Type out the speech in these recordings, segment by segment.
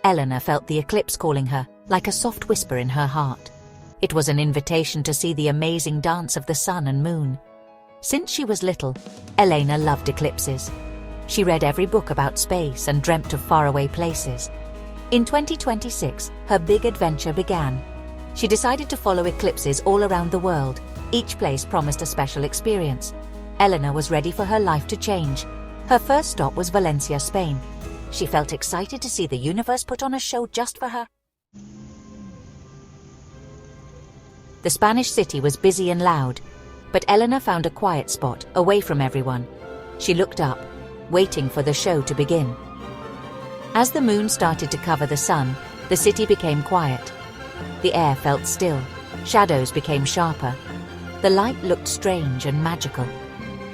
Eterna felt the eclipse calling her, like a soft whisper in her heart. It was an invitation to see the amazing dance of the sun and moon. Since she was little, Eterna loved eclipses. She read every book about space and dreamt of faraway places. In 2026, her big adventure began. She decided to follow eclipses all around the world. Each place promised a special experience. Eterna was ready for her life to change. Her first stop was Valencia, Spain. She felt excited to see the universe put on a show just for her. The Spanish city was busy and loud, but Eterna found a quiet spot, away from everyone. She looked up, waiting for the show to begin. As the moon started to cover the sun, the city became quiet. The air felt still, shadows became sharper. The light looked strange and magical.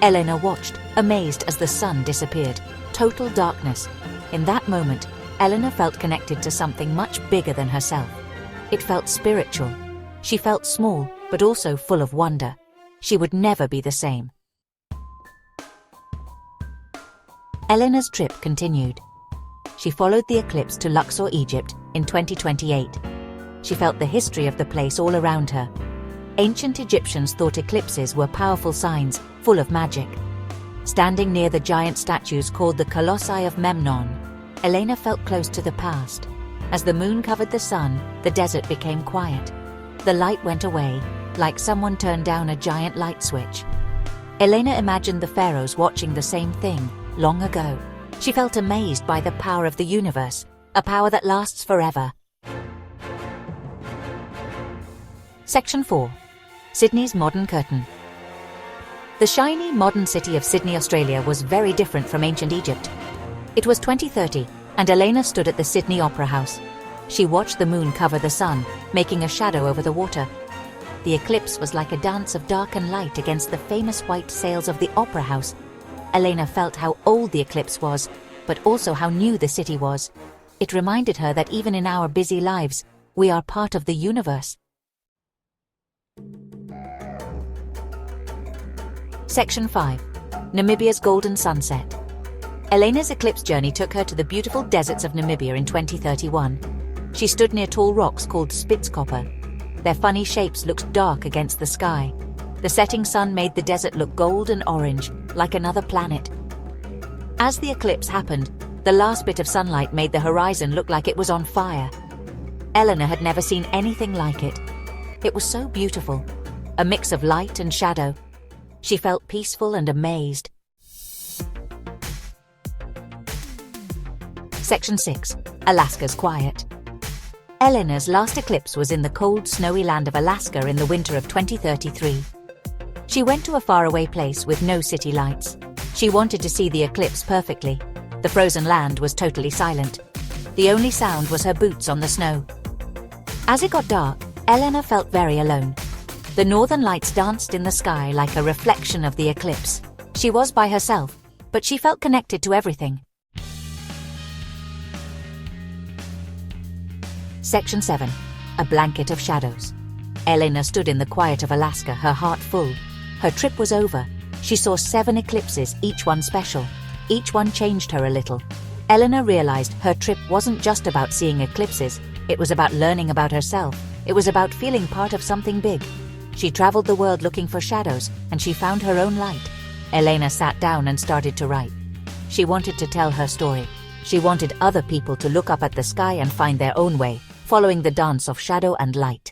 Eterna watched, amazed as the sun disappeared. Total darkness. In that moment, Eterna felt connected to something much bigger than herself. It felt spiritual. She felt small, but also full of wonder. She would never be the same. Eterna's trip continued. She followed the eclipse to Luxor, Egypt, in 2028. She felt the history of the place all around her. Ancient Egyptians thought eclipses were powerful signs, full of magic. Standing near the giant statues called the Colossi of Memnon, Eterna felt close to the past. As the moon covered the sun, the desert became quiet. The light went away, like someone turned down a giant light switch. Eterna imagined the pharaohs watching the same thing, long ago. She felt amazed by the power of the universe, a power that lasts forever. Section 4. Sydney's Modern Curtain. The shiny, modern city of Sydney, Australia was very different from ancient Egypt. It was 2030, and Eterna stood at the Sydney Opera House. She watched the moon cover the sun, making a shadow over the water. The eclipse was like a dance of dark and light against the famous white sails of the Opera House. Eterna felt how old the eclipse was, but also how new the city was. It reminded her that even in our busy lives, we are part of the universe. Section 5. Namibia's Golden Sunset. Eterna's eclipse journey took her to the beautiful deserts of Namibia in 2031. She stood near tall rocks called Spitskopper. Their funny shapes looked dark against the sky. The setting sun made the desert look gold and orange, like another planet. As the eclipse happened, the last bit of sunlight made the horizon look like it was on fire. Eterna had never seen anything like it. It was so beautiful, a mix of light and shadow. She felt peaceful and amazed. Section 6. Alaska's Quiet. Eterna's last eclipse was in the cold, snowy land of Alaska in the winter of 2033. She went to a faraway place with no city lights. She wanted to see the eclipse perfectly. The frozen land was totally silent. The only sound was her boots on the snow. As it got dark, Eterna felt very alone. The northern lights danced in the sky like a reflection of the eclipse. She was by herself, but she felt connected to everything. Section 7. A Blanket of Shadows. Eterna stood in the quiet of Alaska, her heart full. Her trip was over. She saw 7 eclipses, each one special. Each one changed her a little. Eterna realized her trip wasn't just about seeing eclipses. It was about learning about herself. It was about feeling part of something big. She traveled the world looking for shadows, and she found her own light. Eterna sat down and started to write. She wanted to tell her story. She wanted other people to look up at the sky and find their own way, following the dance of shadow and light.